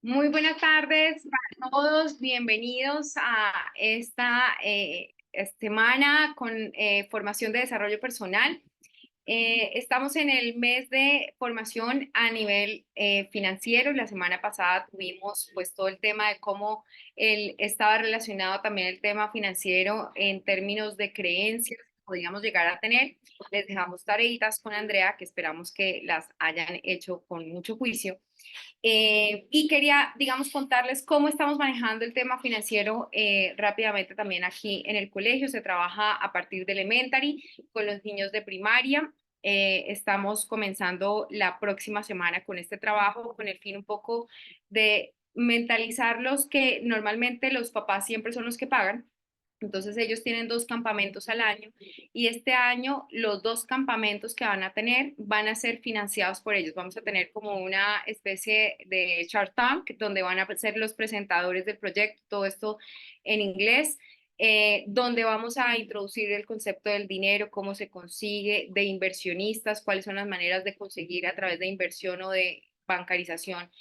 Muy buenas tardes para todos, bienvenidos a esta semana con formación de desarrollo personal. Estamos en el mes de formación a nivel financiero. La semana pasada tuvimos pues todo el tema de cómo estaba relacionado también el tema financiero en términos de creencias que podríamos llegar a tener. Les dejamos tareitas con Andrea que esperamos que las hayan hecho con mucho juicio. Y quería, digamos, contarles cómo estamos manejando el tema financiero rápidamente también aquí en el colegio. Se trabaja a partir de elementary con los niños de primaria. Estamos comenzando la próxima semana con este trabajo con el fin un poco de mentalizarlos que normalmente los papás siempre son los que pagan. Entonces ellos tienen 2 campamentos al año y este año los 2 campamentos que van a tener van a ser financiados por ellos. Vamos a tener como una especie de Shark Tank donde van a ser los presentadores del proyecto, todo esto en inglés, donde vamos a introducir el concepto del dinero, cómo se consigue, de inversionistas, cuáles son las maneras de conseguir a través de inversión o de bancarización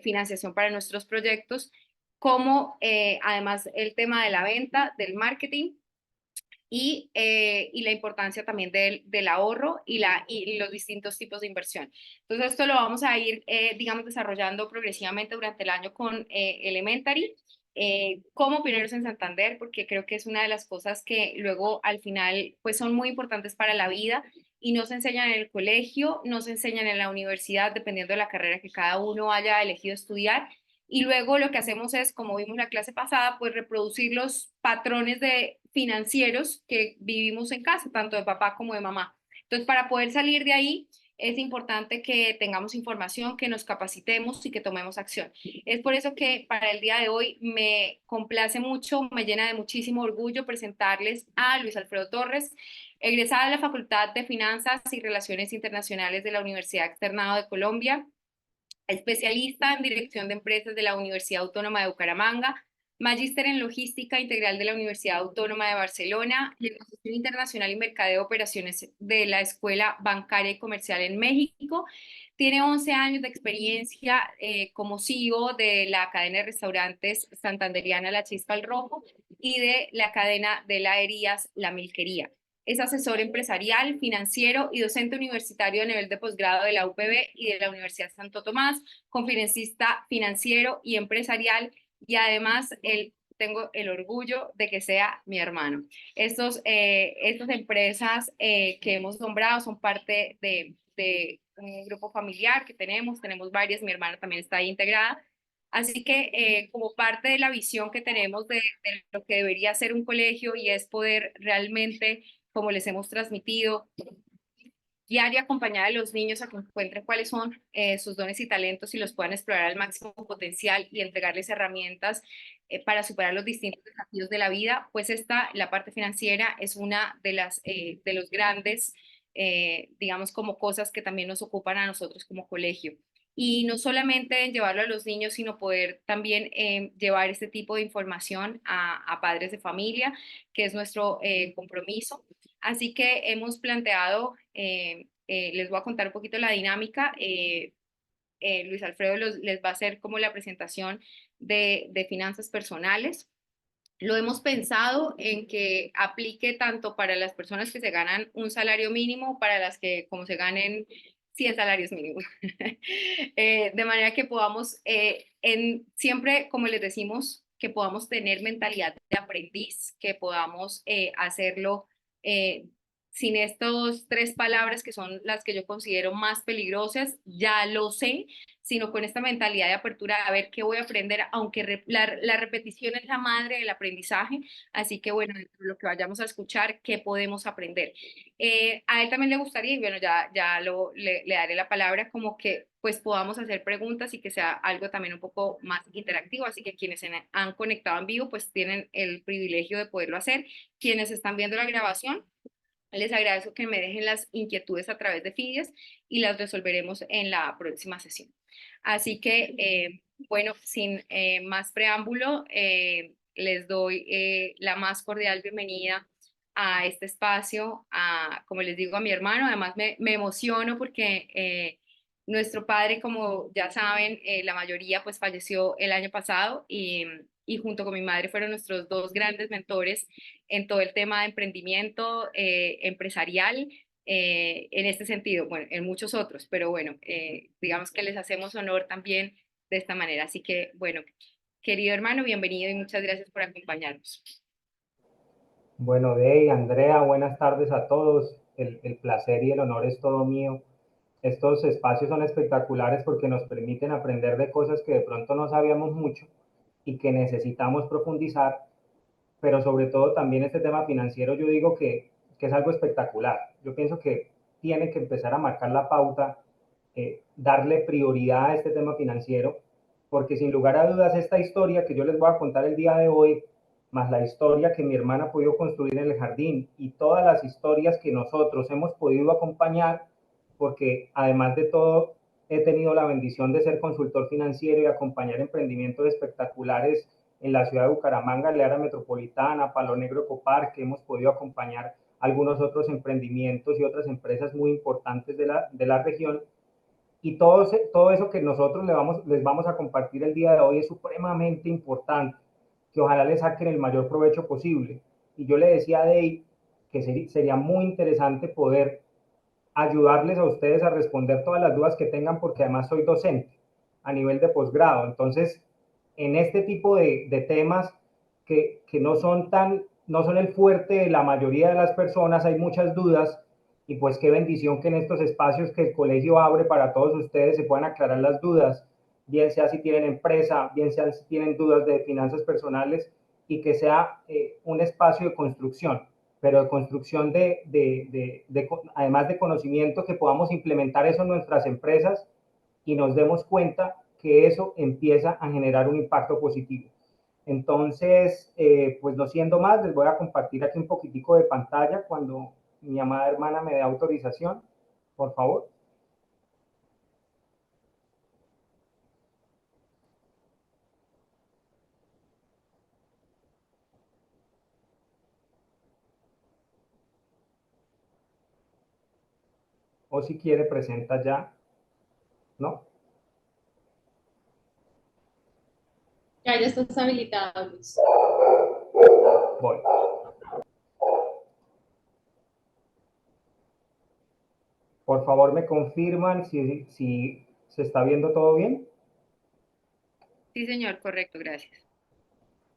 financiación para nuestros proyectos, como además el tema de la venta, del marketing y la importancia también del ahorro y los distintos tipos de inversión. Entonces, esto lo vamos a ir, digamos, desarrollando progresivamente durante el año con Elementary. Como pioneros en Santander, porque creo que es una de las cosas que luego al final pues son muy importantes para la vida y no se enseñan en el colegio, no se enseñan en la universidad, dependiendo de la carrera que cada uno haya elegido estudiar. Y luego lo que hacemos es, como vimos la clase pasada, pues reproducir los patrones de financieros que vivimos en casa, tanto de papá como de mamá. Entonces, para poder salir de ahí, es importante que tengamos información, que nos capacitemos y que tomemos acción. Es por eso que para el día de hoy me complace mucho, me llena de muchísimo orgullo presentarles a Luis Alfredo Torres, egresada de la Facultad de Finanzas y Relaciones Internacionales de la Universidad Externado de Colombia, especialista en dirección de empresas de la Universidad Autónoma de Bucaramanga, magíster en logística integral de la Universidad Autónoma de Barcelona, negociación internacional y mercadeo de operaciones de la Escuela Bancaria y Comercial en México. Tiene 11 años de experiencia como CEO de la cadena de restaurantes santanderiana La Chispa al Rojo y de la cadena de heladerías La Milquería. Es asesor empresarial, financiero y docente universitario a nivel de posgrado de la UPB y de la Universidad Santo Tomás, conferencista financiero y empresarial, y además tengo el orgullo de que sea mi hermano. Estas empresas que hemos nombrado son parte de un grupo familiar que tenemos varias, mi hermana también está ahí integrada. Así que como parte de la visión que tenemos de lo que debería ser un colegio y es poder realmente, como les hemos transmitido, guiar y acompañar a los niños a que encuentren cuáles son sus dones y talentos y los puedan explorar al máximo potencial y entregarles herramientas para superar los distintos desafíos de la vida, pues la parte financiera es una de los grandes, digamos, como cosas que también nos ocupan a nosotros como colegio. Y no solamente en llevarlo a los niños, sino poder también llevar este tipo de información a padres de familia, que es nuestro compromiso. Así que hemos planteado, les voy a contar un poquito la dinámica. Luis Alfredo les va a hacer como la presentación de finanzas personales. Lo hemos pensado en que aplique tanto para las personas que se ganan un salario mínimo, para las que como se ganen 100 salarios mínimos. De manera que podamos, siempre, como les decimos, que podamos tener mentalidad de aprendiz, que podamos hacerlo eh, sin estas 3 palabras que son las que yo considero más peligrosas, ya lo sé, sino con esta mentalidad de apertura a ver qué voy a aprender, aunque la repetición es la madre del aprendizaje, así que bueno, lo que vayamos a escuchar, ¿qué podemos aprender? A él también le gustaría, y bueno, le daré la palabra, como que pues podamos hacer preguntas y que sea algo también un poco más interactivo, así que quienes han conectado en vivo pues tienen el privilegio de poderlo hacer, quienes están viendo la grabación, les agradezco que me dejen las inquietudes a través de Fides y las resolveremos en la próxima sesión. Así que, bueno, sin más preámbulo, les doy la más cordial bienvenida a este espacio, como les digo, a mi hermano. Además, me emociono porque Nuestro padre, como ya saben, la mayoría pues falleció el año pasado y junto con mi madre fueron nuestros dos grandes mentores en todo el tema de emprendimiento empresarial en este sentido, bueno, en muchos otros, pero bueno, digamos que les hacemos honor también de esta manera. Así que bueno, querido hermano, bienvenido y muchas gracias por acompañarnos. Bueno, Dey, Andrea, buenas tardes a todos. El placer y el honor es todo mío. Estos espacios son espectaculares porque nos permiten aprender de cosas que de pronto no sabíamos mucho y que necesitamos profundizar, pero sobre todo también este tema financiero yo digo que es algo espectacular. Yo pienso que tiene que empezar a marcar la pauta, darle prioridad a este tema financiero, porque sin lugar a dudas esta historia que yo les voy a contar el día de hoy, más la historia que mi hermana ha podido construir en el jardín y todas las historias que nosotros hemos podido acompañar, porque además de todo he tenido la bendición de ser consultor financiero y acompañar emprendimientos espectaculares en la ciudad de Bucaramanga, en la área metropolitana, Palo Negro, Copar, que hemos podido acompañar algunos otros emprendimientos y otras empresas muy importantes de la región. Y todo eso que nosotros les vamos a compartir el día de hoy es supremamente importante, que ojalá les saquen el mayor provecho posible. Y yo le decía a Dave que sería muy interesante poder ayudarles a ustedes a responder todas las dudas que tengan, porque además soy docente a nivel de posgrado. Entonces, en este tipo de temas que no son el fuerte de la mayoría de las personas, hay muchas dudas y pues qué bendición que en estos espacios que el colegio abre para todos ustedes se puedan aclarar las dudas, bien sea si tienen empresa, bien sea si tienen dudas de finanzas personales y que sea un espacio de construcción, pero de construcción además de conocimiento, que podamos implementar eso en nuestras empresas y nos demos cuenta que eso empieza a generar un impacto positivo. Entonces, pues no siendo más, les voy a compartir aquí un poquitico de pantalla cuando mi amada hermana me dé autorización, por favor. O si quiere, presenta ya, ¿no? Ya estás habilitado, Luis. Voy. Por favor, me confirman si se está viendo todo bien. Sí, señor, correcto, gracias.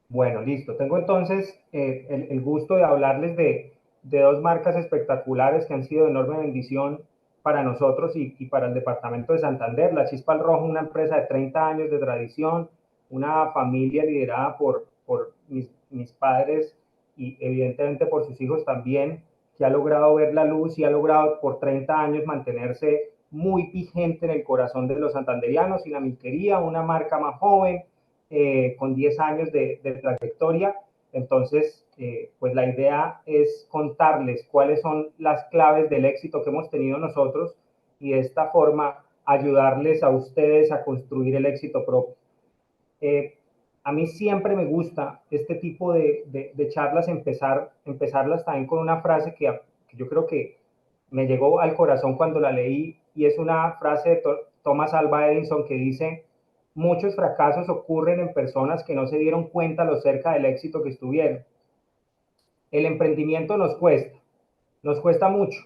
Bueno, listo. Tengo entonces el gusto de hablarles de dos marcas espectaculares que han sido de enorme bendición para nosotros y para el departamento de Santander. La Chispa al Rojo, una empresa de 30 años de tradición, una familia liderada por mis padres y evidentemente por sus hijos también, que ha logrado ver la luz y ha logrado por 30 años mantenerse muy vigente en el corazón de los santanderianos. Y la Milquería, una marca más joven, con 10 años de trayectoria. Entonces, pues la idea es contarles cuáles son las claves del éxito que hemos tenido nosotros y de esta forma ayudarles a ustedes a construir el éxito propio. Eh, a mí siempre me gusta este tipo de charlas, empezarlas también con una frase que yo creo que me llegó al corazón cuando la leí, y es una frase de Thomas Alva Edison que dice: muchos fracasos ocurren en personas que no se dieron cuenta lo cerca del éxito que estuvieron. El emprendimiento nos cuesta mucho,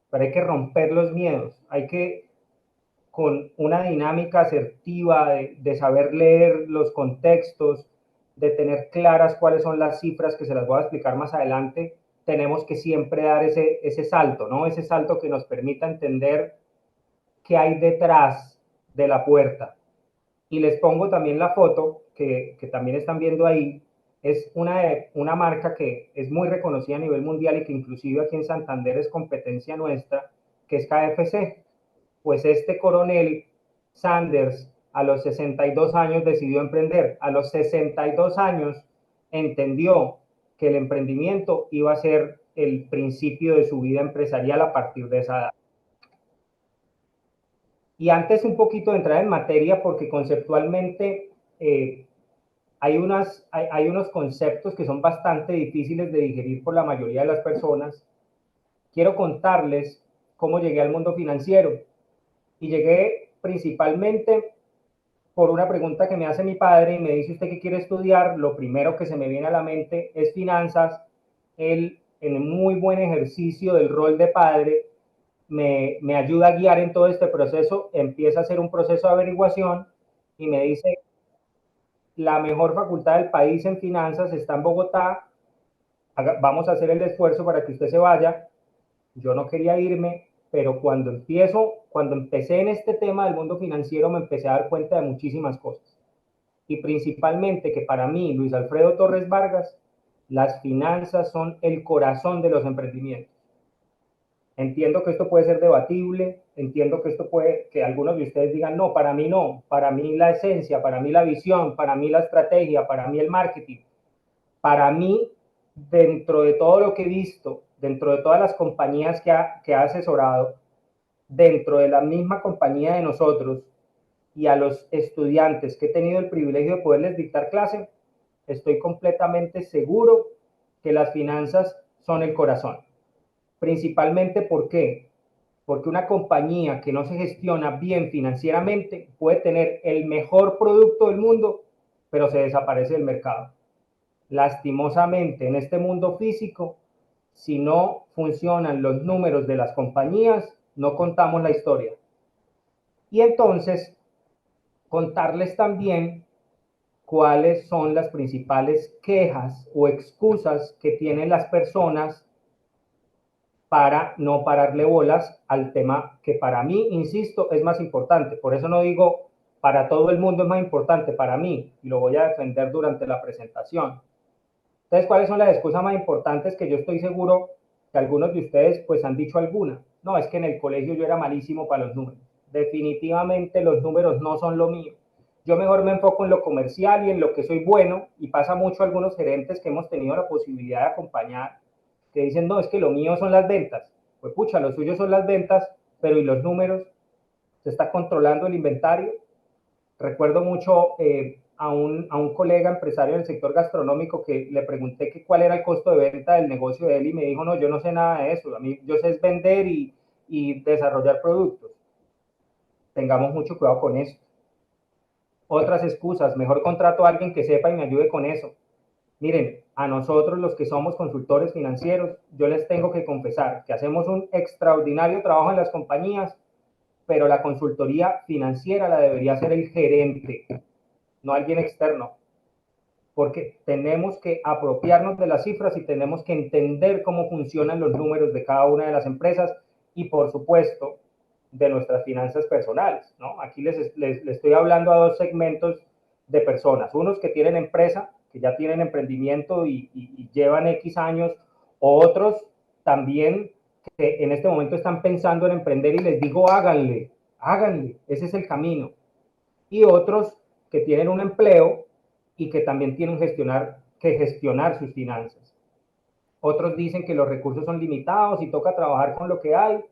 pero hay que romper los miedos, hay que, con una dinámica asertiva de saber leer los contextos, de tener claras cuáles son las cifras, que se las voy a explicar más adelante, tenemos que siempre dar ese salto, ¿no? Ese salto que nos permita entender qué hay detrás de la puerta. Y les pongo también la foto que también están viendo ahí. Es una marca que es muy reconocida a nivel mundial y que inclusive aquí en Santander es competencia nuestra, que es KFC. Pues este coronel Sanders a los 62 años decidió emprender. A los 62 años entendió que el emprendimiento iba a ser el principio de su vida empresarial a partir de esa edad. Y antes un poquito de entrar en materia, porque conceptualmente hay unos conceptos que son bastante difíciles de digerir por la mayoría de las personas, quiero contarles cómo llegué al mundo financiero. Y llegué principalmente por una pregunta que me hace mi padre y me dice: ¿usted qué quiere estudiar? Lo primero que se me viene a la mente es finanzas. Él, en muy buen ejercicio del rol de padre, me ayuda a guiar en todo este proceso, empieza a hacer un proceso de averiguación y me dice: la mejor facultad del país en finanzas está en Bogotá, vamos a hacer el esfuerzo para que usted se vaya. Yo no quería irme, pero cuando empecé en este tema del mundo financiero, me empecé a dar cuenta de muchísimas cosas. Y principalmente que para mí, Luis Alfredo Torres Vargas, las finanzas son el corazón de los emprendimientos. Entiendo que esto puede ser debatible, entiendo que esto puede, que algunos de ustedes digan: no, para mí la esencia, para mí la visión, para mí la estrategia, para mí el marketing. Para mí, dentro de todo lo que he visto, dentro de todas las compañías que ha asesorado, dentro de la misma compañía de nosotros y a los estudiantes que he tenido el privilegio de poderles dictar clase, estoy completamente seguro que las finanzas son el corazón. Principalmente, ¿por qué? Porque una compañía que no se gestiona bien financieramente puede tener el mejor producto del mundo, pero se desaparece del mercado. Lastimosamente, en este mundo físico, si no funcionan los números de las compañías, no contamos la historia. Y entonces, contarles también cuáles son las principales quejas o excusas que tienen las personas para no pararle bolas al tema que para mí, insisto, es más importante. Por eso no digo para todo el mundo es más importante, para mí, y lo voy a defender durante la presentación. Entonces, ¿cuáles son las excusas más importantes que yo estoy seguro que algunos de ustedes pues han dicho alguna? No, es que en el colegio yo era malísimo para los números. Definitivamente los números no son lo mío. Yo mejor me enfoco en lo comercial y en lo que soy bueno, y pasa mucho a algunos gerentes que hemos tenido la posibilidad de acompañar, que dicen: no, es que lo mío son las ventas. Pues pucha, lo suyo son las ventas, pero ¿y los números? ¿Se está controlando el inventario? Recuerdo mucho a un colega empresario del sector gastronómico que le pregunté que cuál era el costo de venta del negocio de él y me dijo: no, yo no sé nada de eso, a mí yo sé es vender y desarrollar productos. Tengamos mucho cuidado con eso. Otras excusas: mejor contrato a alguien que sepa y me ayude con eso. Miren, a nosotros los que somos consultores financieros, yo les tengo que confesar que hacemos un extraordinario trabajo en las compañías, pero la consultoría financiera la debería hacer el gerente, no alguien externo, porque tenemos que apropiarnos de las cifras y tenemos que entender cómo funcionan los números de cada una de las empresas y, por supuesto, de nuestras finanzas personales, ¿no? Aquí les estoy hablando a dos segmentos de personas: unos que tienen empresa, que ya tienen emprendimiento y llevan X años, o otros también que en este momento están pensando en emprender y les digo: háganle, háganle, ese es el camino. Y otros que tienen un empleo y que también tienen que gestionar sus finanzas. Otros dicen que los recursos son limitados y toca trabajar con lo que hay.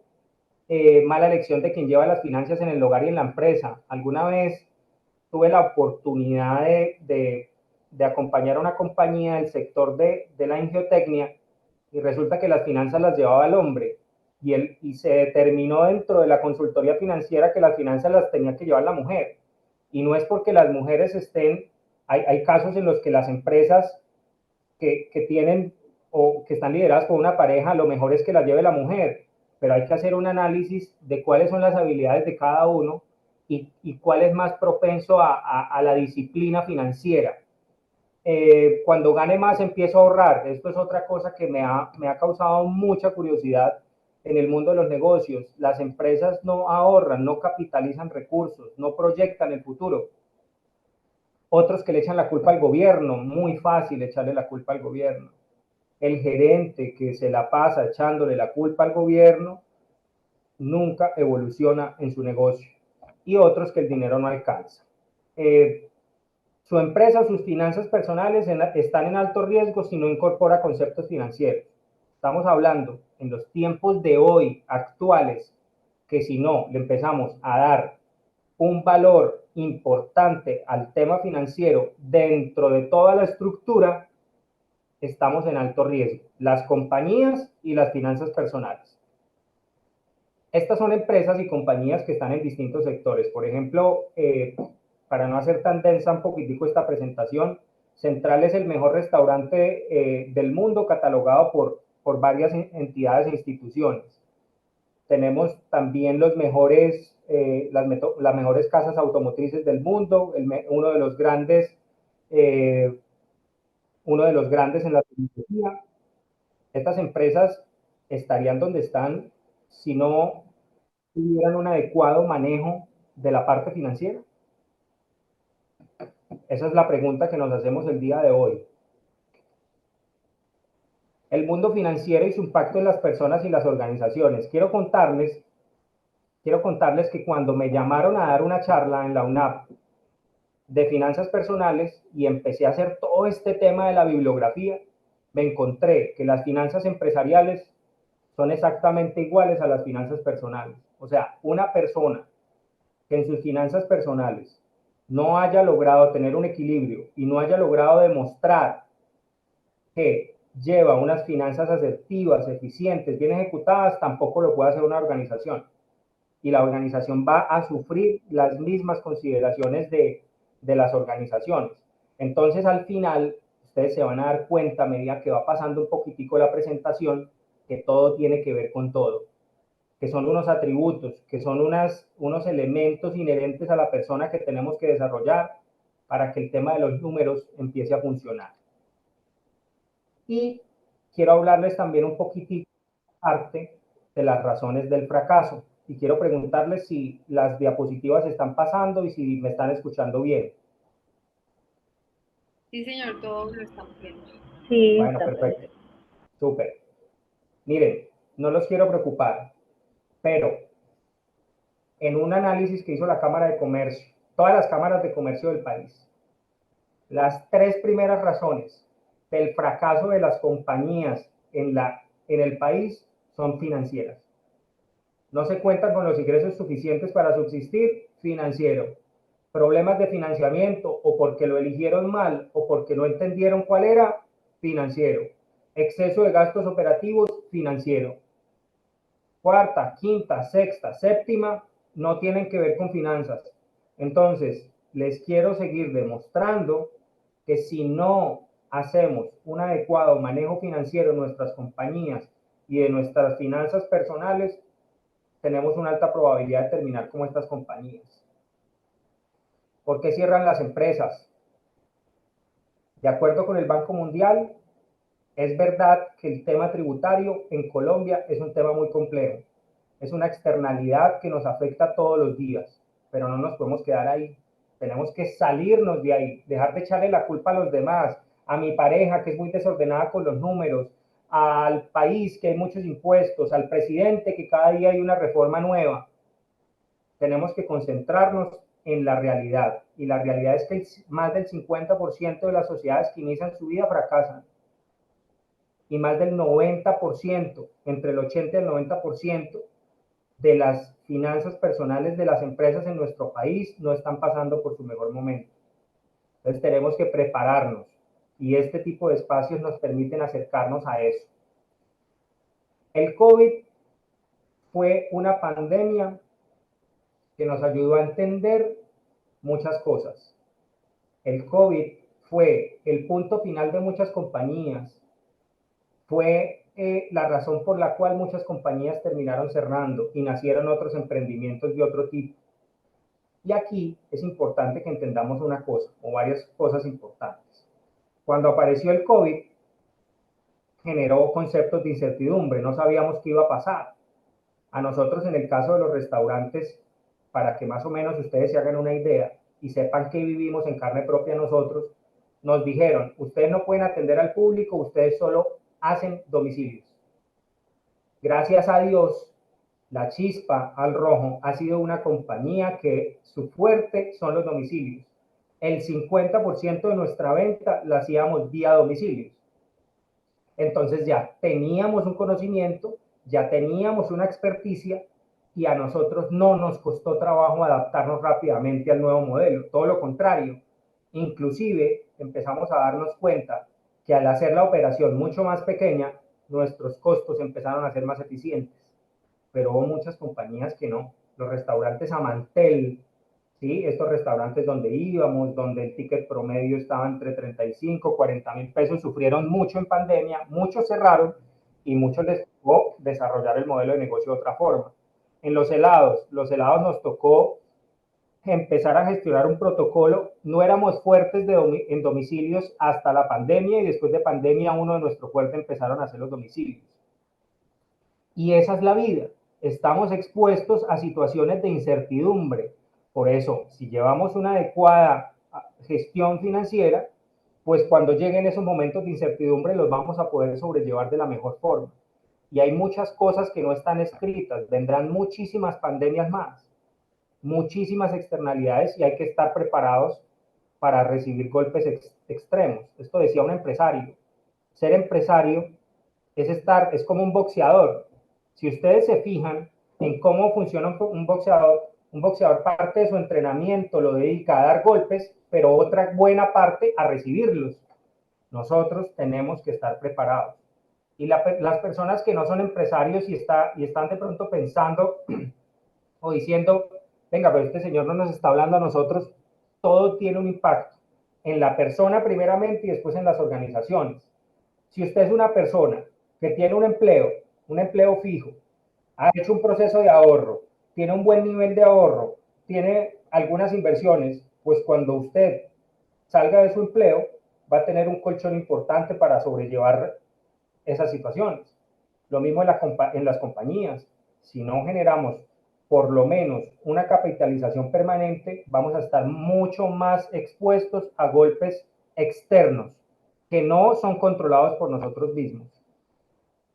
Mala elección de quien lleva las finanzas en el hogar y en la empresa. Alguna vez tuve la oportunidad de acompañar a una compañía del sector de la ingeotecnia y resulta que las finanzas las llevaba el hombre y se determinó dentro de la consultoría financiera que las finanzas las tenía que llevar la mujer. Y no es porque las mujeres hay casos en los que las empresas que tienen o que están lideradas por una pareja, lo mejor es que las lleve la mujer, pero hay que hacer un análisis de cuáles son las habilidades de cada uno y cuál es más propenso a la disciplina financiera. Cuando gane más empiezo a ahorrar. Esto es otra cosa que me ha causado mucha curiosidad en el mundo de los negocios. Las empresas no ahorran, no capitalizan recursos, no proyectan el futuro. Otros que le echan la culpa al gobierno, muy fácil echarle la culpa al gobierno. El gerente que se la pasa echándole la culpa al gobierno nunca evoluciona en su negocio. Y otros que el dinero no alcanza. Su empresa o sus finanzas personales están en alto riesgo si no incorpora conceptos financieros. Estamos hablando en los tiempos de hoy, actuales, que si no le empezamos a dar un valor importante al tema financiero dentro de toda la estructura, estamos en alto riesgo, las compañías y las finanzas personales. Estas son empresas y compañías que están en distintos sectores. Por ejemplo, para no hacer tan densa un poquitico esta presentación, Central es el mejor restaurante del mundo catalogado por varias entidades e instituciones. Tenemos también las mejores casas automotrices del mundo, uno de los grandes en la tecnología. Estas empresas estarían donde están si no tuvieran un adecuado manejo de la parte financiera. Esa es la pregunta que nos hacemos el día de hoy. El mundo financiero y su impacto en las personas y las organizaciones. Quiero contarles que cuando me llamaron a dar una charla en la UNAP de finanzas personales y empecé a hacer todo este tema de la bibliografía, me encontré que las finanzas empresariales son exactamente iguales a las finanzas personales. O sea, una persona que en sus finanzas personales no haya logrado tener un equilibrio y no haya logrado demostrar que lleva unas finanzas asertivas, eficientes, bien ejecutadas, tampoco lo puede hacer una organización. Y la organización va a sufrir las mismas consideraciones de las organizaciones. Entonces, al final, ustedes se van a dar cuenta a medida que va pasando un poquitico la presentación, que todo tiene que ver con todo, que son unos atributos, que son unos elementos inherentes a la persona que tenemos que desarrollar para que el tema de los números empiece a funcionar. Y quiero hablarles también un poquitito parte de las razones del fracaso. Y quiero preguntarles si las diapositivas están pasando y si me están escuchando bien. Sí, señor, todos lo estamos viendo. Sí, Bueno, está perfecto. perfecto. Súper. Miren, no los quiero preocupar, pero en un análisis que hizo la Cámara de Comercio, todas las cámaras de comercio del país, las 3 primeras razones del fracaso de las compañías en el país son financieras. No se cuentan con los ingresos suficientes para subsistir, financiero. Problemas de financiamiento o porque lo eligieron mal o porque no entendieron cuál era, financiero. Exceso de gastos operativos, financiero. Cuarta, quinta, sexta, séptima, no tienen que ver con finanzas. Entonces, les quiero seguir demostrando que si no hacemos un adecuado manejo financiero en nuestras compañías y de nuestras finanzas personales, tenemos una alta probabilidad de terminar como estas compañías. ¿Por qué cierran las empresas? De acuerdo con el Banco Mundial, es verdad que el tema tributario en Colombia es un tema muy complejo. Es una externalidad que nos afecta todos los días, pero no nos podemos quedar ahí. Tenemos que salirnos de ahí, dejar de echarle la culpa a los demás, a mi pareja que es muy desordenada con los números, al país que hay muchos impuestos, al presidente que cada día hay una reforma nueva. Tenemos que concentrarnos en la realidad. Y la realidad es que más del 50% de las sociedades que inician su vida fracasan. Y más del 90%, entre el 80 y el 90% de las finanzas personales de las empresas en nuestro país no están pasando por su mejor momento. Entonces tenemos que prepararnos y este tipo de espacios nos permiten acercarnos a eso. El COVID fue una pandemia que nos ayudó a entender muchas cosas. El COVID fue el punto final de muchas compañías, fue la razón por la cual muchas compañías terminaron cerrando y nacieron otros emprendimientos de otro tipo. Y aquí es importante que entendamos una cosa, o varias cosas importantes. Cuando apareció el COVID, generó conceptos de incertidumbre, no sabíamos qué iba a pasar. A nosotros, en el caso de los restaurantes, para que más o menos ustedes se hagan una idea y sepan que vivimos en carne propia nosotros, nos dijeron, ustedes no pueden atender al público, ustedes solo hacen domicilios. Gracias a Dios, La Chispa al Rojo ha sido una compañía que su fuerte son los domicilios. El 50% de nuestra venta la hacíamos vía domicilios. Entonces ya teníamos un conocimiento, ya teníamos una experticia y a nosotros no nos costó trabajo adaptarnos rápidamente al nuevo modelo, todo lo contrario. Inclusive empezamos a darnos cuenta que al hacer la operación mucho más pequeña, nuestros costos empezaron a ser más eficientes. pero hubo muchas compañías que no. Los restaurantes Amantel, ¿sí? Estos restaurantes donde íbamos, donde el ticket promedio estaba entre 35, 40 mil pesos, sufrieron mucho en pandemia, muchos cerraron y muchos les tocó desarrollar el modelo de negocio de otra forma. En los helados nos tocó empezar a gestionar un protocolo. No éramos fuertes en domicilios hasta la pandemia y después de pandemia uno de nuestros fuertes empezaron a hacer los domicilios. Y esa es la vida. Estamos expuestos a situaciones de incertidumbre. Por eso, si llevamos una adecuada gestión financiera, pues cuando lleguen esos momentos de incertidumbre los vamos a poder sobrellevar de la mejor forma. Y hay muchas cosas que no están escritas. Vendrán muchísimas pandemias más, muchísimas externalidades y hay que estar preparados para recibir golpes extremos. Esto decía un empresario. Ser empresario es como un boxeador. Si ustedes se fijan en cómo funciona un boxeador parte de su entrenamiento lo dedica a dar golpes, pero otra buena parte a recibirlos. Nosotros tenemos que estar preparados. Y las personas que no son empresarios y están de pronto pensando o diciendo, venga, pero este señor no nos está hablando a nosotros, todo tiene un impacto en la persona primeramente y después en las organizaciones. Si usted es una persona que tiene un empleo fijo, ha hecho un proceso de ahorro, tiene un buen nivel de ahorro, tiene algunas inversiones, pues cuando usted salga de su empleo, va a tener un colchón importante para sobrellevar esas situaciones. Lo mismo en las compañías. Si no generamos por lo menos una capitalización permanente, vamos a estar mucho más expuestos a golpes externos que no son controlados por nosotros mismos.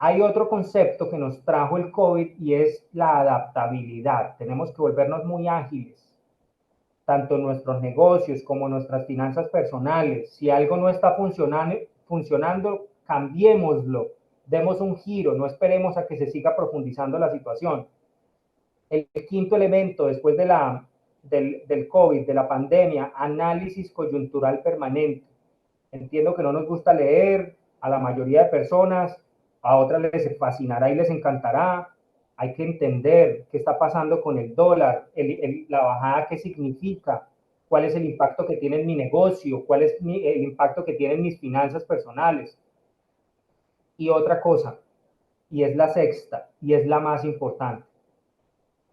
Hay otro concepto que nos trajo el COVID y es la adaptabilidad. Tenemos que volvernos muy ágiles, tanto en nuestros negocios como en nuestras finanzas personales. Si algo no está funcionando, cambiémoslo, demos un giro, no esperemos a que se siga profundizando la situación. El quinto elemento después del COVID, de la pandemia, análisis coyuntural permanente. Entiendo que no nos gusta leer a la mayoría de personas, a otras les fascinará y les encantará. Hay que entender qué está pasando con el dólar, la bajada, qué significa, cuál es el impacto que tiene en mi negocio, cuál es el impacto que tiene en mis finanzas personales. Y otra cosa, y es la sexta, y es la más importante.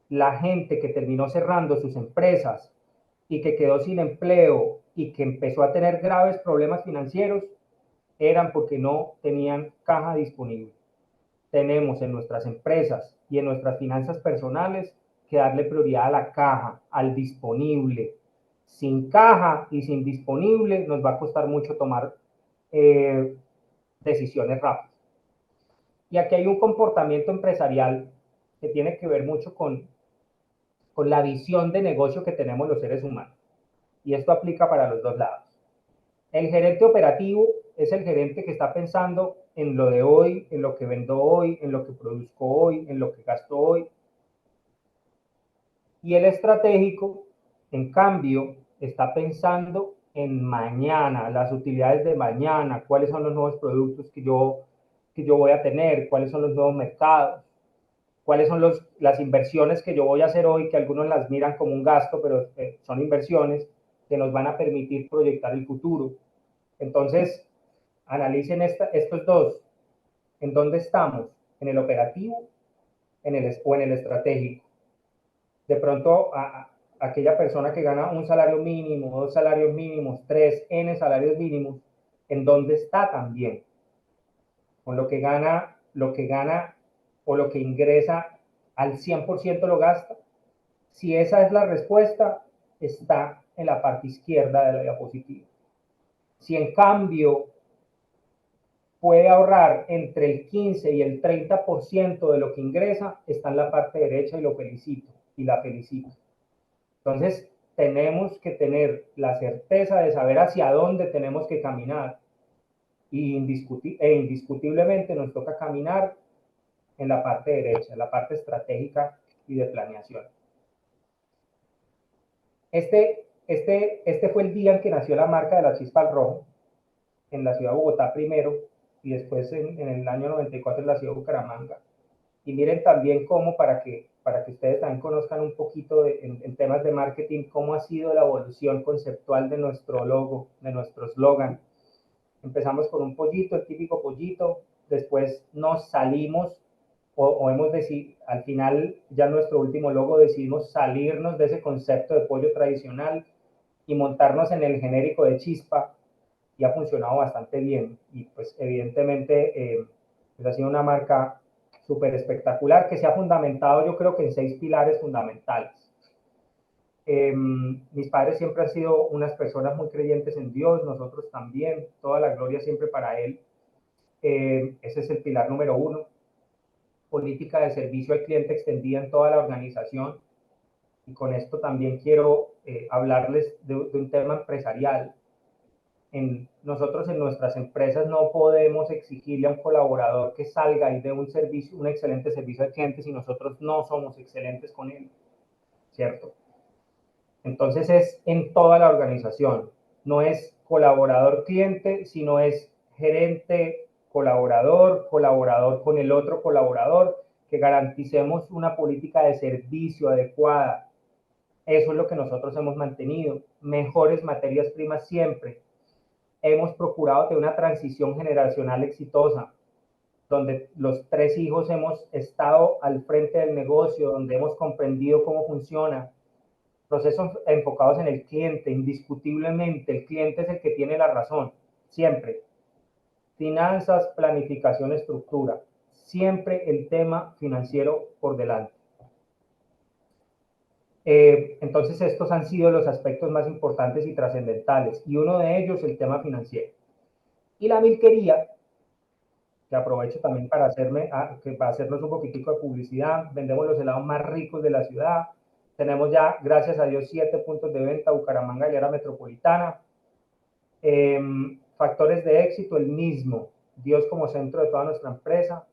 La gente que terminó cerrando sus empresas y que quedó sin empleo y que empezó a tener graves problemas financieros, eran porque no tenían caja disponible. Tenemos en nuestras empresas y en nuestras finanzas personales que darle prioridad a la caja, al disponible. Sin caja y sin disponible nos va a costar mucho tomar decisiones rápidas. Y aquí hay un comportamiento empresarial que tiene que ver mucho con la visión de negocio que tenemos los seres humanos. Y esto aplica para los dos lados. El gerente operativo es el gerente que está pensando en lo de hoy, en lo que vendo hoy, en lo que produzco hoy, en lo que gasto hoy. Y el estratégico, en cambio, está pensando en mañana, las utilidades de mañana, cuáles son los nuevos productos que yo voy a tener, cuáles son los nuevos mercados, cuáles son las inversiones que yo voy a hacer hoy, que algunos las miran como un gasto, pero son inversiones que nos van a permitir proyectar el futuro. Entonces, analicen estos dos. ¿En dónde estamos? ¿En el operativo o en el estratégico? De pronto, aquella persona que gana un salario mínimo, 2 salarios mínimos, 3, N salarios mínimos, ¿en dónde está también? Con lo que gana o lo que ingresa al 100% lo gasta. Si esa es la respuesta, está en la parte izquierda de la diapositiva. Si en cambio puede ahorrar entre el 15 y el 30% de lo que ingresa, está en la parte derecha y lo felicito y la felicito. Entonces, tenemos que tener la certeza de saber hacia dónde tenemos que caminar y indiscutiblemente nos toca caminar en la parte derecha, en la parte estratégica y de planeación. Este fue el día en que nació la marca de la Chispa al Rojo, en la ciudad de Bogotá primero, y después en el año 94 en la ciudad de Bucaramanga. y miren también cómo, para que ustedes también conozcan un poquito en temas de marketing, cómo ha sido la evolución conceptual de nuestro logo, de nuestro eslogan. Empezamos con un pollito, el típico pollito, después nos salimos o hemos decidido, al final ya nuestro último logo decidimos salirnos de ese concepto de pollo tradicional y montarnos en el genérico de Chispa, y ha funcionado bastante bien, y pues evidentemente pues ha sido una marca súper espectacular que se ha fundamentado, yo creo que en 6 pilares fundamentales. Mis padres siempre han sido unas personas muy creyentes en Dios, nosotros también, toda la gloria siempre para Él. Ese es el pilar número 1. Política de servicio al cliente extendida en toda la organización. Y con esto también quiero hablarles de un tema empresarial. Nosotros en nuestras empresas no podemos exigirle a un colaborador que salga y dé un excelente servicio al cliente si nosotros no somos excelentes con él, ¿cierto? Entonces es en toda la organización, no es colaborador-cliente, sino es gerente-colaborador, colaborador con el otro colaborador, que garanticemos una política de servicio adecuada. Eso es lo que nosotros hemos mantenido, mejores materias primas siempre. Hemos procurado tener una transición generacional exitosa, donde los 3 hijos hemos estado al frente del negocio, donde hemos comprendido cómo funciona. Procesos enfocados en el cliente, indiscutiblemente, el cliente es el que tiene la razón, siempre. Finanzas, planificación, estructura, siempre el tema financiero por delante. Entonces estos han sido los aspectos más importantes y trascendentales, y uno de ellos el tema financiero. Y la milquería, que aprovecho también para hacernos un poquitico de publicidad, vendemos los helados más ricos de la ciudad, tenemos ya, gracias a Dios, 7 puntos de venta, Bucaramanga y área metropolitana. Factores de éxito, el mismo, Dios como centro de toda nuestra empresa.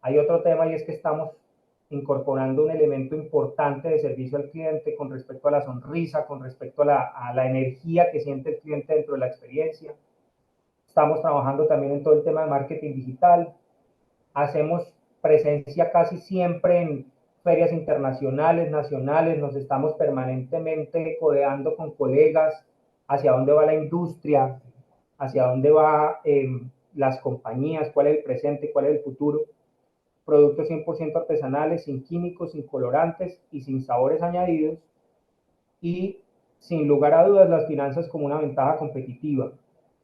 Hay otro tema y es que estamos incorporando un elemento importante de servicio al cliente con respecto a la sonrisa, con respecto a la energía que siente el cliente dentro de la experiencia. Estamos trabajando también en todo el tema de marketing digital. Hacemos presencia casi siempre en ferias internacionales, nacionales, nos estamos permanentemente codeando con colegas hacia dónde va la industria, hacia dónde va las compañías, cuál es el presente, cuál es el futuro. Productos 100% artesanales, sin químicos, sin colorantes y sin sabores añadidos. Y sin lugar a dudas, las finanzas como una ventaja competitiva.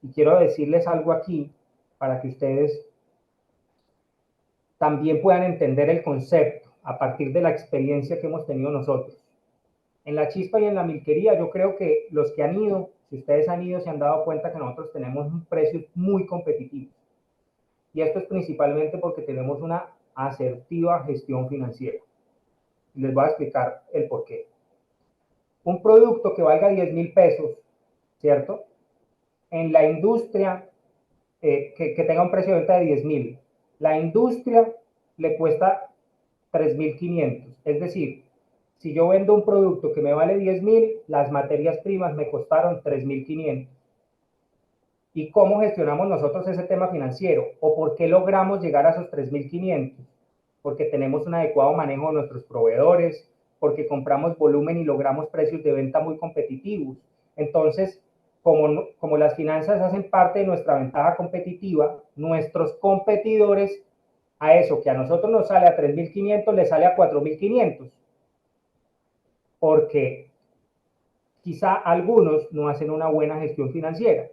Y quiero decirles algo aquí para que ustedes también puedan entender el concepto a partir de la experiencia que hemos tenido nosotros. En la Chispa y en la milquería, yo creo que los que han ido, si ustedes han ido, se han dado cuenta que nosotros tenemos un precio muy competitivo. Y esto es principalmente porque tenemos una asertiva gestión financiera. Les voy a explicar el por qué. Un producto que valga 10,000 pesos, ¿cierto? En la industria, que tenga un precio de venta de 10,000, la industria le cuesta 3,500. Es decir, si yo vendo un producto que me vale 10,000, las materias primas me costaron 3,500. ¿Y cómo gestionamos nosotros ese tema financiero? ¿O por qué logramos llegar a esos 3,500? Porque tenemos un adecuado manejo de nuestros proveedores, porque compramos volumen y logramos precios de venta muy competitivos. Entonces, como las finanzas hacen parte de nuestra ventaja competitiva, nuestros competidores, a eso que a nosotros nos sale a 3,500, le sale a 4,500. Porque quizá algunos no hacen una buena gestión financiera.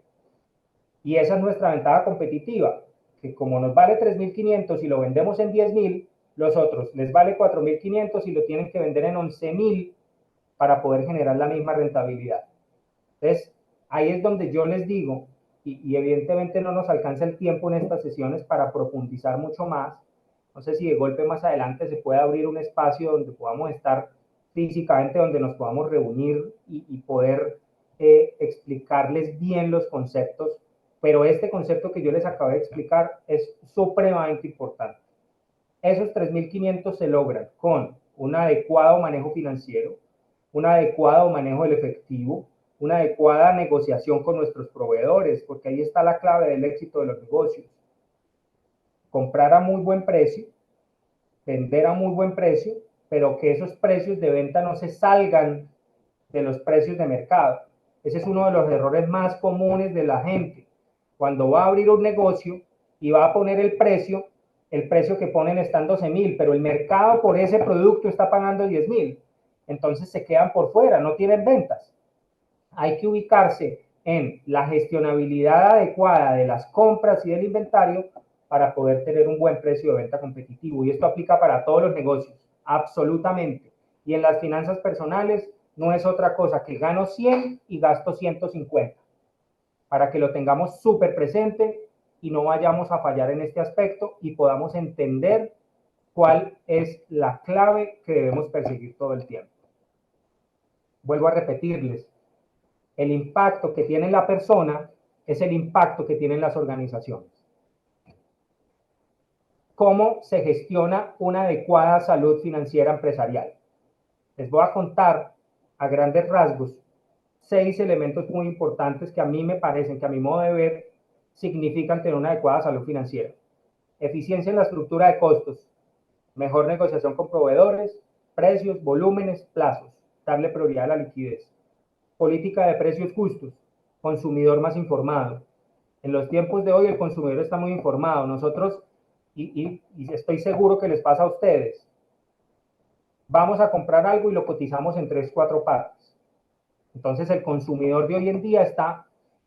Y esa es nuestra ventaja competitiva, que como nos vale 3,500 y lo vendemos en 10,000, los otros les vale 4,500 y lo tienen que vender en 11,000 para poder generar la misma rentabilidad. Entonces, ahí es donde yo les digo, y evidentemente no nos alcanza el tiempo en estas sesiones para profundizar mucho más. No sé si de golpe más adelante se puede abrir un espacio donde podamos estar físicamente, donde nos podamos reunir y poder explicarles bien los conceptos, pero este concepto que yo les acabé de explicar es supremamente importante. Esos 3,500 se logran con un adecuado manejo financiero, un adecuado manejo del efectivo, una adecuada negociación con nuestros proveedores, porque ahí está la clave del éxito de los negocios. Comprar a muy buen precio, vender a muy buen precio, pero que esos precios de venta no se salgan de los precios de mercado. Ese es uno de los errores más comunes de la gente. Cuando va a abrir un negocio y va a poner el precio que ponen está en 12.000, pero el mercado por ese producto está pagando 10.000. Entonces se quedan por fuera, no tienen ventas. Hay que ubicarse en la gestionabilidad adecuada de las compras y del inventario para poder tener un buen precio de venta competitivo. Y esto aplica para todos los negocios, absolutamente. Y en las finanzas personales no es otra cosa que gano 100 y gasto 150. Para que lo tengamos súper presente y no vayamos a fallar en este aspecto y podamos entender cuál es la clave que debemos perseguir todo el tiempo. Vuelvo a repetirles, el impacto que tiene la persona es el impacto que tienen las organizaciones. ¿Cómo se gestiona una adecuada salud financiera empresarial? Les voy a contar a grandes rasgos 6 elementos muy importantes que a mí me parecen, que a mi modo de ver, significan tener una adecuada salud financiera. Eficiencia en la estructura de costos, mejor negociación con proveedores, precios, volúmenes, plazos, darle prioridad a la liquidez. Política de precios justos, consumidor más informado. En los tiempos de hoy el consumidor está muy informado. Nosotros, y estoy seguro que les pasa a ustedes, vamos a comprar algo y lo cotizamos en 3, 4 partes. Entonces el consumidor de hoy en día está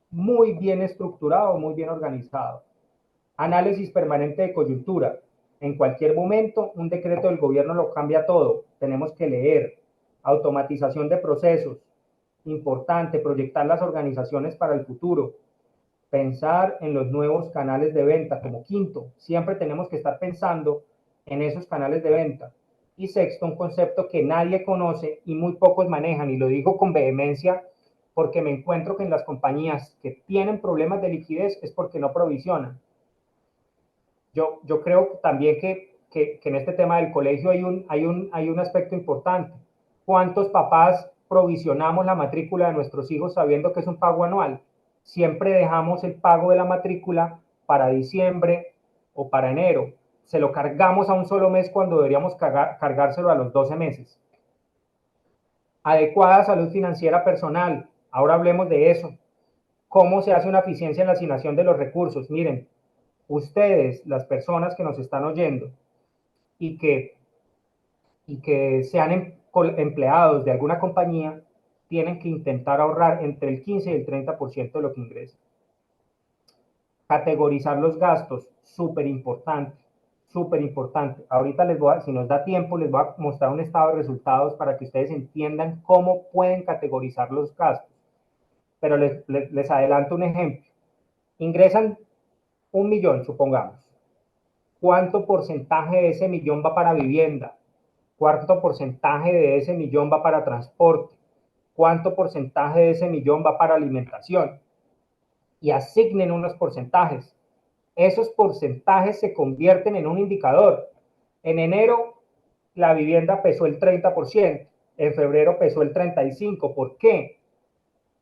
muy bien estructurado, muy bien organizado. Análisis permanente de coyuntura. En cualquier momento un decreto del gobierno lo cambia todo. Tenemos que leer. Automatización de procesos. Importante, proyectar las organizaciones para el futuro. Pensar en los nuevos canales de venta. Como quinto, siempre tenemos que estar pensando en esos canales de venta. Y sexto, un concepto que nadie conoce y muy pocos manejan, y lo digo con vehemencia porque me encuentro que en las compañías que tienen problemas de liquidez es porque no provisionan. Yo creo también que en este tema del colegio hay un aspecto importante. ¿Cuántos papás provisionamos la matrícula de nuestros hijos sabiendo que es un pago anual? Siempre dejamos el pago de la matrícula para diciembre o para enero. Se lo cargamos a un solo mes cuando deberíamos cargárselo a los 12 meses. Adecuada salud financiera personal. Ahora hablemos de eso. ¿Cómo se hace una eficiencia en la asignación de los recursos? Miren, ustedes, las personas que nos están oyendo y que sean empleados de alguna compañía, tienen que intentar ahorrar entre el 15 y el 30% de lo que ingresan. Categorizar los gastos, súper importante, súper importante. Ahorita les voy a, si nos da tiempo, les voy a mostrar un estado de resultados para que ustedes entiendan cómo pueden categorizar los gastos. Pero les adelanto un ejemplo. Ingresan 1.000.000, supongamos. ¿Cuánto porcentaje de ese millón va para vivienda? ¿Cuánto porcentaje de ese millón va para transporte? ¿Cuánto porcentaje de ese millón va para alimentación? Y asignen unos porcentajes. Esos porcentajes se convierten en un indicador. En enero la vivienda pesó el 30%, en febrero pesó el 35%. ¿Por qué?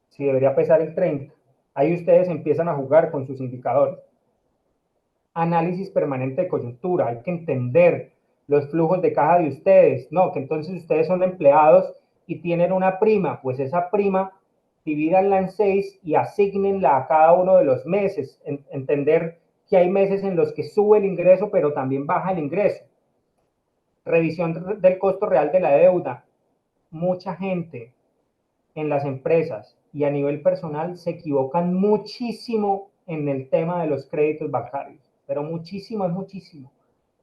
Si debería pesar el 30%. Ahí ustedes empiezan a jugar con sus indicadores. Análisis permanente de coyuntura. Hay que entender los flujos de caja de ustedes. No, que entonces ustedes son empleados y tienen una prima. Pues esa prima, divídanla en 6 y asignenla a cada uno de los meses. Entender que hay meses en los que sube el ingreso, pero también baja el ingreso. Revisión del costo real de la deuda. Mucha gente en las empresas y a nivel personal se equivocan muchísimo en el tema de los créditos bancarios, pero muchísimo, es muchísimo.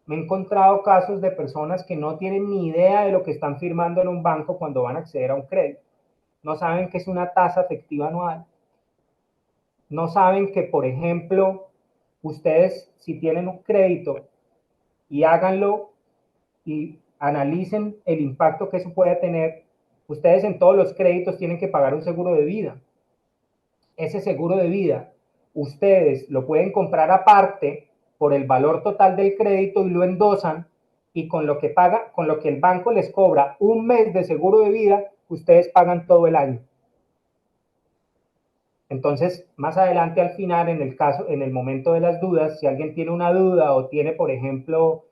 Me he encontrado casos de personas que no tienen ni idea de lo que están firmando en un banco cuando van a acceder a un crédito. No saben que es una tasa efectiva anual. No saben que, por ejemplo, ustedes si tienen un crédito y háganlo y analicen el impacto que eso puede tener. Ustedes en todos los créditos tienen que pagar un seguro de vida. Ese seguro de vida, ustedes lo pueden comprar aparte por el valor total del crédito y lo endosan y con lo que paga, con lo que el banco les cobra un mes de seguro de vida, ustedes pagan todo el año. Entonces, más adelante al final, en el caso, en el momento de las dudas, si alguien tiene una duda o tiene, por ejemplo,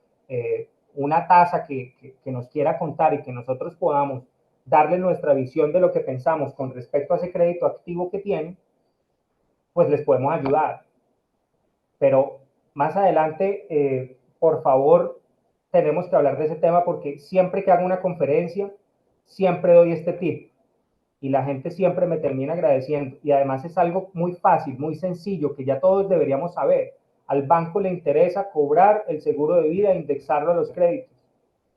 una tasa que nos quiera contar y que nosotros podamos darle nuestra visión de lo que pensamos con respecto a ese crédito activo que tienen, pues les podemos ayudar. Pero más adelante, por favor, tenemos que hablar de ese tema porque siempre que hago una conferencia, siempre doy este tip y la gente siempre me termina agradeciendo. Y además es algo muy fácil, muy sencillo, que ya todos deberíamos saber. Al banco le interesa cobrar el seguro de vida e indexarlo a los créditos.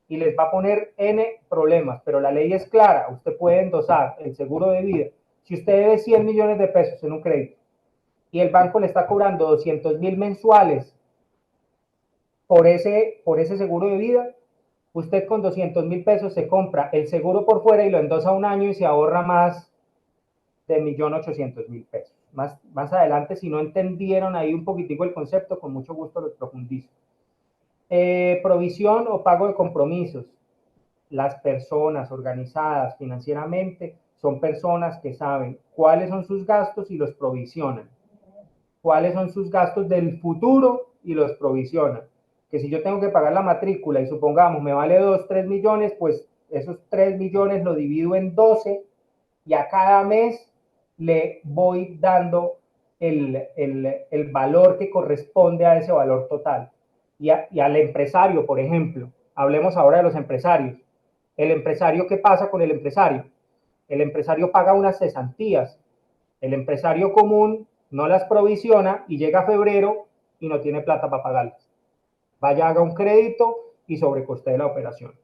Y les va a poner N problemas, pero la ley es clara. Usted puede endosar el seguro de vida. Si usted debe 100 millones de pesos en un crédito y el banco le está cobrando 200,000 mensuales por ese seguro de vida, usted con 200,000 pesos se compra el seguro por fuera y lo endosa un año y se ahorra más de 1.800.000 pesos. Más adelante, si no entendieron ahí un poquitico el concepto, con mucho gusto los profundizo. Provisión o pago de compromisos. Las personas organizadas financieramente son personas que saben cuáles son sus gastos y los provisionan. Cuáles son sus gastos del futuro y los provisionan. Que si yo tengo que pagar la matrícula y supongamos me vale 2, 3 millones, pues esos 3 millones lo divido en 12 y a cada mes le voy dando el valor que corresponde a ese valor total. Y al empresario, por ejemplo, hablemos ahora de los empresarios. El empresario, ¿qué pasa con el empresario? El empresario paga unas cesantías. El empresario común no las provisiona y llega a febrero y no tiene plata para pagarlas. Vaya, haga un crédito y sobrecostee la operación.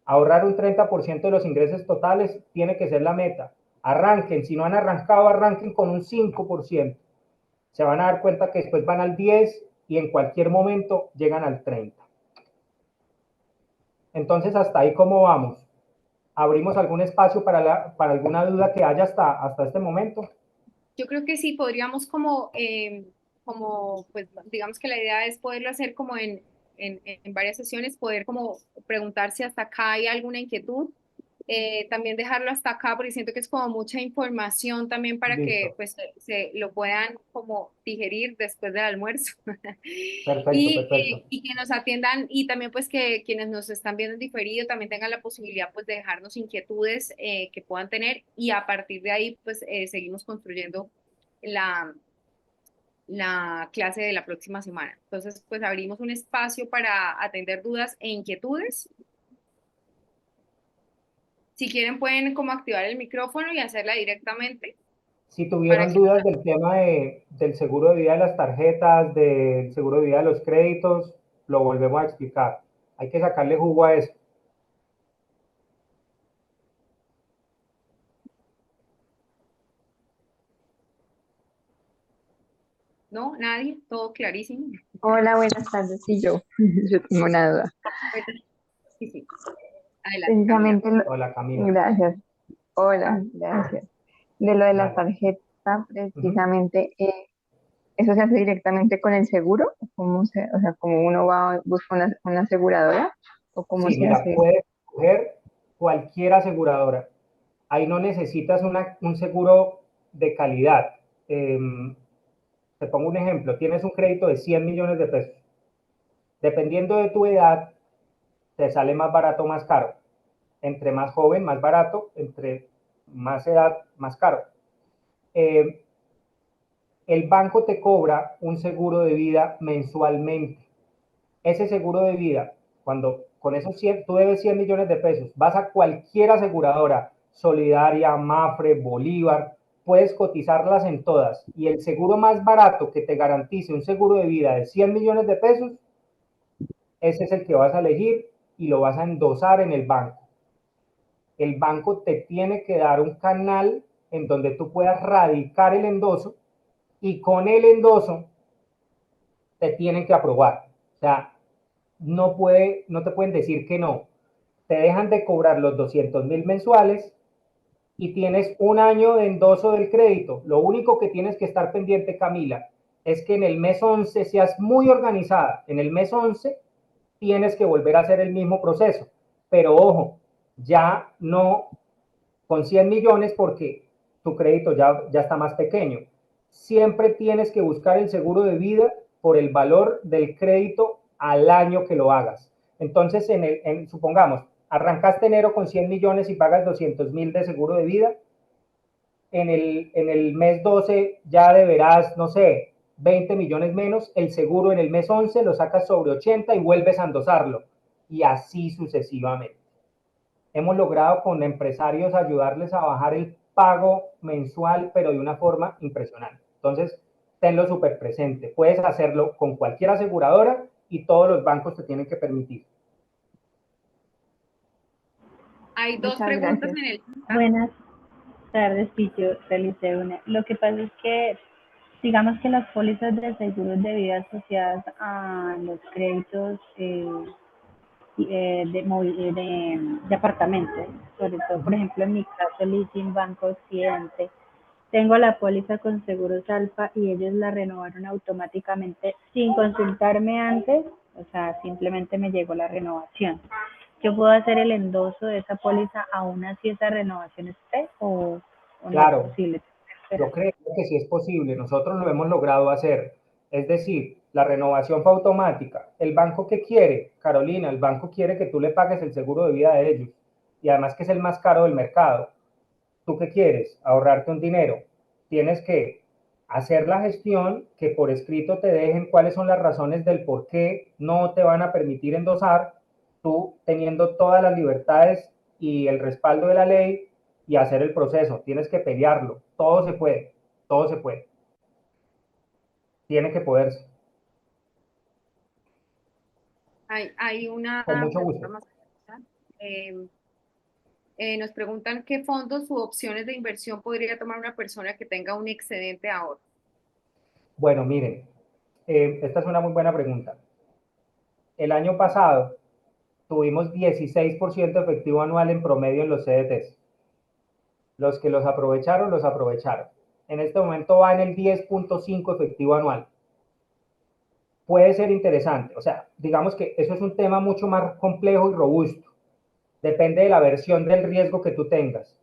Ahorrar un 30% de los ingresos totales tiene que ser la meta. Arranquen, si no han arrancado, arranquen con un 5%. Se van a dar cuenta que después van al 10% y en cualquier momento llegan al 30%. Entonces, hasta ahí, ¿cómo vamos? ¿Abrimos algún espacio para alguna duda que haya hasta este momento? Yo creo que sí, podríamos como, pues digamos que la idea es poderlo hacer como en varias sesiones, poder como preguntar si hasta acá hay alguna inquietud, también dejarlo hasta acá porque siento que es como mucha información también para que Listo. pues se lo puedan como digerir después del almuerzo Perfecto, perfecto. y que nos atiendan y también pues que quienes nos están viendo en diferido también tengan la posibilidad pues de dejarnos inquietudes que puedan tener y a partir de ahí pues seguimos construyendo la, la clase de la próxima semana. Entonces pues abrimos un espacio para atender dudas e inquietudes. Si quieren pueden como activar el micrófono y hacerla directamente Si para tuvieron que dudas del tema del seguro de vida de las tarjetas, del seguro de vida de los créditos, lo volvemos a explicar. Hay que sacarle jugo a eso. no, nadie, todo clarísimo. Hola, buenas tardes. Sí, yo tengo una duda. Bueno, sí, sí. Adelante, Camila. Precisamente, Hola, Camila. gracias. Hola, gracias. De lo de la Dale. tarjeta, Ujú. precisamente, ¿eso se hace directamente con el seguro? O sea, como uno va, busca una aseguradora, o cómo Sí, se mira, hace? puedes coger cualquier aseguradora. Ahí no necesitas un seguro de calidad. Te pongo un ejemplo. Tienes un crédito de 100 millones de pesos. Dependiendo de tu edad, te sale más barato o más caro. Entre más joven, más barato. Entre más edad, más caro. Eh, el banco te cobra un seguro de vida mensualmente. Ese seguro de vida, cuando con esos 100, tú debes 100 millones de pesos, vas a cualquier aseguradora, Solidaria, Mafre, Bolívar, puedes cotizarlas en todas y el seguro más barato que te garantice un seguro de vida de 100 millones de pesos, ese es el que vas a elegir y lo vas a endosar en el banco. El banco te tiene que dar un canal en donde tú puedas radicar el endoso y con el endoso te tienen que aprobar. O sea, no te pueden decir que no. Te dejan de cobrar los 200,000 mensuales y tienes un año de endoso del crédito. Lo único que tienes que estar pendiente, Camila, es que en el mes 11 seas muy organizada. En el mes 11 tienes que volver a hacer el mismo proceso. Pero ojo, ya no con 100 millones porque tu crédito ya está más pequeño. Siempre tienes que buscar el seguro de vida por el valor del crédito al año que lo hagas. Entonces, supongamos, arrancaste enero con 100 millones y pagas 200.000 de seguro de vida, en el mes 12 ya deberás, no sé, 20 millones menos, el seguro en el mes 11 lo sacas sobre 80 y vuelves a endosarlo, y así sucesivamente. Hemos logrado con empresarios ayudarles a bajar el pago mensual, pero de una forma impresionante. Entonces, tenlo súper presente. Puedes hacerlo con cualquier aseguradora y todos los bancos te tienen que permitir. Hay dos Muchas preguntas gracias. en el chat. Buenas tardes, sí, yo realicé una. Lo que pasa es que, digamos que las pólizas de seguros de vida asociadas a los créditos de apartamentos, sobre todo, por ejemplo, en mi caso, Leasing Banco Occidente, tengo la póliza con Seguros Alfa y ellos la renovaron automáticamente sin consultarme antes, o sea, simplemente me llegó la renovación. ¿Yo puedo hacer el endoso de esa póliza aún así esa renovación esté o no es Claro, posible? yo creo que sí es posible. Nosotros lo hemos logrado hacer. Es decir, la renovación fue automática. ¿El banco qué quiere, Carolina? El banco quiere que tú le pagues el seguro de vida de ellos. Y además que es el más caro del mercado. ¿Tú qué quieres? Ahorrarte un dinero. Tienes que hacer la gestión, que por escrito te dejen cuáles son las razones del por qué no te van a permitir endosar, tú teniendo todas las libertades y el respaldo de la ley y hacer el proceso. Tienes que pelearlo. Todo se puede. Todo se puede. Tiene que poderse. Hay una Con mucho pregunta gusto. más. Nos preguntan qué fondos u opciones de inversión podría tomar una persona que tenga un excedente de ahorro. Bueno, miren, esta es una muy buena pregunta. El año pasado tuvimos 16% efectivo anual en promedio en los CDTs. Los que los aprovecharon, los aprovecharon. En este momento va en el 10.5 efectivo anual. Puede ser interesante. O sea, digamos que eso es un tema mucho más complejo y robusto. Depende de la versión del riesgo que tú tengas.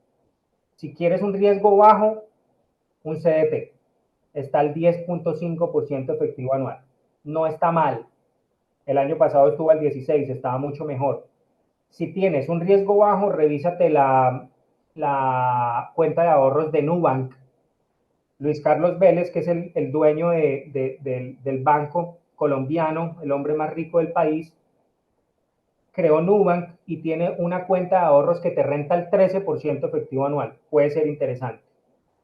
Si quieres un riesgo bajo, un CDT. Está al 10.5% efectivo anual. No está mal. El año pasado estuvo al 16, estaba mucho mejor. Si tienes un riesgo bajo, revísate la cuenta de ahorros de Nubank. Luis Carlos Vélez, que es el dueño del banco colombiano, el hombre más rico del país, creó Nubank y tiene una cuenta de ahorros que te renta el 13% efectivo anual. Puede ser interesante.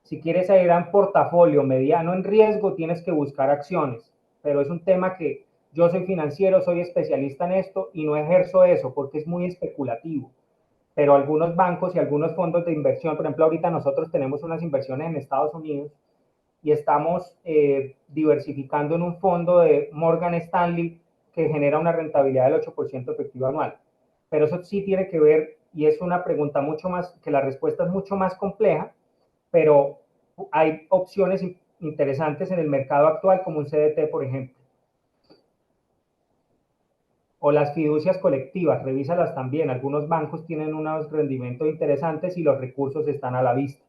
Si quieres ir a un portafolio mediano en riesgo, tienes que buscar acciones, pero es un tema que yo soy financiero, soy especialista en esto y no ejerzo eso porque es muy especulativo. Pero algunos bancos y algunos fondos de inversión, por ejemplo, ahorita nosotros tenemos unas inversiones en Estados Unidos y estamos diversificando en un fondo de Morgan Stanley que genera una rentabilidad del 8% efectivo anual. Pero eso sí tiene que ver, y es una pregunta mucho más, que la respuesta es mucho más compleja, pero hay opciones interesantes en el mercado actual como un CDT, por ejemplo. O las fiducias colectivas, revísalas también. Algunos bancos tienen unos rendimientos interesantes y los recursos están a la vista.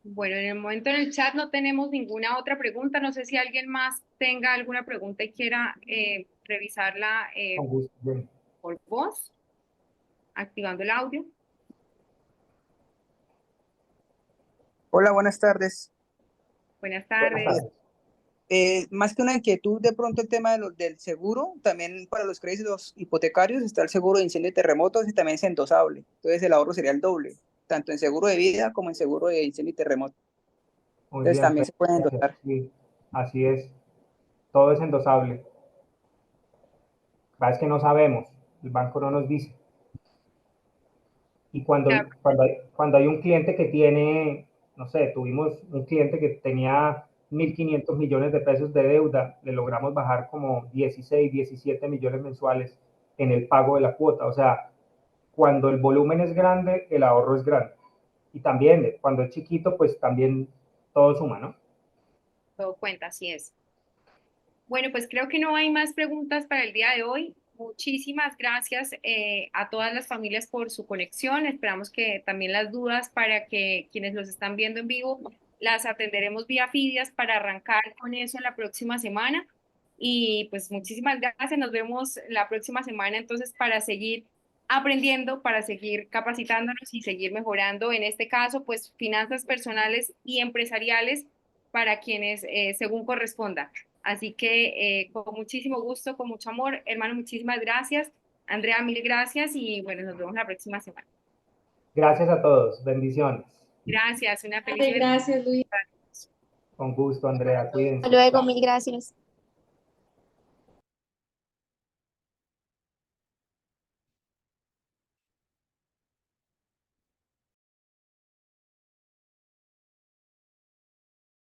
Bueno, en el momento en el chat no tenemos ninguna otra pregunta. No sé si alguien más tenga alguna pregunta y quiera revisarla Con gusto. Bien. por voz, activando el audio. Hola, buenas tardes. Buenas Buenas tardes. tardes. Más que una inquietud, de pronto el tema del seguro, también para los créditos hipotecarios está el seguro de incendio y terremotos y también es endosable. Entonces el ahorro sería el doble, tanto en seguro de vida como en seguro de incendio y terremoto. Muy Entonces bien, también se pueden gracias. endosar. Sí, así es. Todo es endosable. Es que no sabemos, el banco no nos dice. Y Ya, cuando hay un cliente que tiene, no sé, tuvimos un cliente que tenía 1.500 millones de pesos de deuda, le logramos bajar como 16, 17 millones mensuales en el pago de la cuota. O sea, cuando el volumen es grande, el ahorro es grande. Y también, cuando es chiquito, pues también todo suma, ¿no? todo cuenta, así es. Bueno, pues creo que no hay más preguntas para el día de hoy. Muchísimas gracias a todas las familias por su conexión. Esperamos que también las dudas para que quienes los están viendo en vivo las atenderemos vía Fidias para arrancar con eso la próxima semana. Y pues muchísimas gracias, nos vemos la próxima semana entonces para seguir aprendiendo, para seguir capacitándonos y seguir mejorando, en este caso, pues finanzas personales y empresariales para quienes según corresponda. Así que con muchísimo gusto, con mucho amor, hermano, muchísimas gracias. Andrea, mil gracias y bueno, nos vemos la próxima semana. Gracias a todos. Bendiciones. Gracias, una feliz Vale, gracias, Luis. Con gusto, Andrea. Cuídense. Hasta luego, mil gracias.